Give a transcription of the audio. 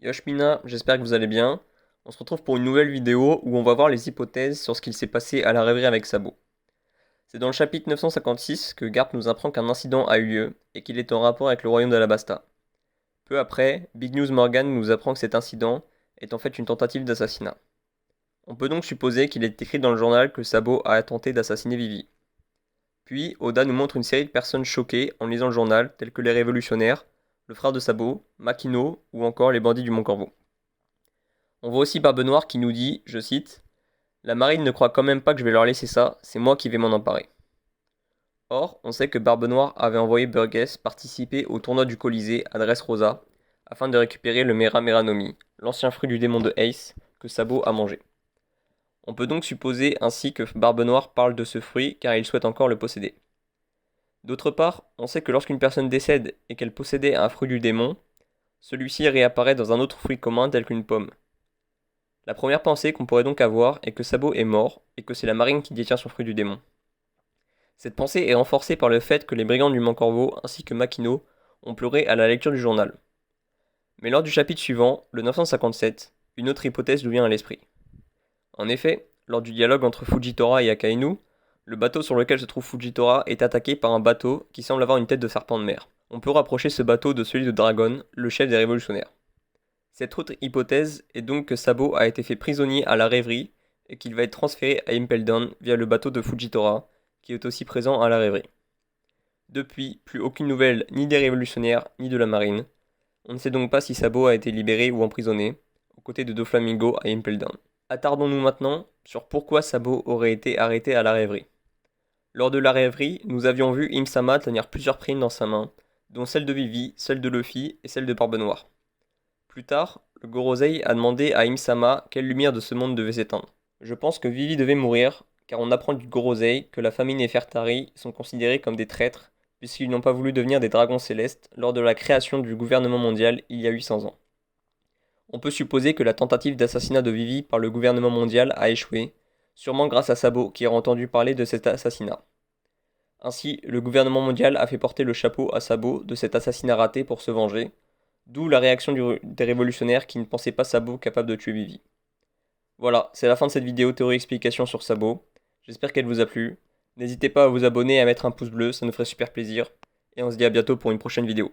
Yoshmina, j'espère que vous allez bien. On se retrouve pour une nouvelle vidéo où on va voir les hypothèses sur ce qu'il s'est passé à la rêverie avec Sabo. C'est dans le chapitre 956 que Garp nous apprend qu'un incident a eu lieu et qu'il est en rapport avec le royaume d'Alabasta. Peu après, Big News Morgan nous apprend que cet incident est en fait une tentative d'assassinat. On peut donc supposer qu'il est écrit dans le journal que Sabo a tenté d'assassiner Vivi. Puis, Oda nous montre une série de personnes choquées en lisant le journal, telles que les révolutionnaires, le frère de Sabo, Makino ou encore les bandits du Mont Corvo. On voit aussi Barbe Noire qui nous dit, je cite, la marine ne croit quand même pas que je vais leur laisser ça, c'est moi qui vais m'en emparer. Or, on sait que Barbe Noire avait envoyé Burgess participer au tournoi du Colisée à Dressrosa afin de récupérer le Mera Meranomi, l'ancien fruit du démon de Ace, que Sabo a mangé. On peut donc supposer ainsi que Barbe Noire parle de ce fruit car il souhaite encore le posséder. D'autre part, on sait que lorsqu'une personne décède et qu'elle possédait un fruit du démon, celui-ci réapparaît dans un autre fruit commun tel qu'une pomme. La première pensée qu'on pourrait donc avoir est que Sabo est mort et que c'est la marine qui détient son fruit du démon. Cette pensée est renforcée par le fait que les brigands du Mont Corvo ainsi que Makino ont pleuré à la lecture du journal. Mais lors du chapitre suivant, le 957, une autre hypothèse nous vient à l'esprit. En effet, lors du dialogue entre Fujitora et Akainu, le bateau sur lequel se trouve Fujitora est attaqué par un bateau qui semble avoir une tête de serpent de mer. On peut rapprocher ce bateau de celui de Dragon, le chef des révolutionnaires. Cette autre hypothèse est donc que Sabo a été fait prisonnier à la rêverie et qu'il va être transféré à Impel Down via le bateau de Fujitora, qui est aussi présent à la rêverie. Depuis, plus aucune nouvelle ni des révolutionnaires ni de la marine. On ne sait donc pas si Sabo a été libéré ou emprisonné, aux côtés de Doflamingo à Impel Down. Attardons-nous maintenant sur pourquoi Sabo aurait été arrêté à la rêverie. Lors de la rêverie, nous avions vu Im-sama tenir plusieurs primes dans sa main, dont celle de Vivi, celle de Luffy et celle de Barbe Noire. Plus tard, le Gorosei a demandé à Im-sama quelle lumière de ce monde devait s'éteindre. Je pense que Vivi devait mourir, car on apprend du Gorosei que la famille Nefertari sont considérés comme des traîtres, puisqu'ils n'ont pas voulu devenir des dragons célestes lors de la création du gouvernement mondial il y a 800 ans. On peut supposer que la tentative d'assassinat de Vivi par le gouvernement mondial a échoué, sûrement grâce à Sabo qui a entendu parler de cet assassinat. Ainsi, le gouvernement mondial a fait porter le chapeau à Sabo de cet assassinat raté pour se venger, d'où la réaction des révolutionnaires qui ne pensaient pas Sabo capable de tuer Vivi. Voilà, c'est la fin de cette vidéo théorie-explication sur Sabo. J'espère qu'elle vous a plu. N'hésitez pas à vous abonner et à mettre un pouce bleu, ça nous ferait super plaisir. Et on se dit à bientôt pour une prochaine vidéo.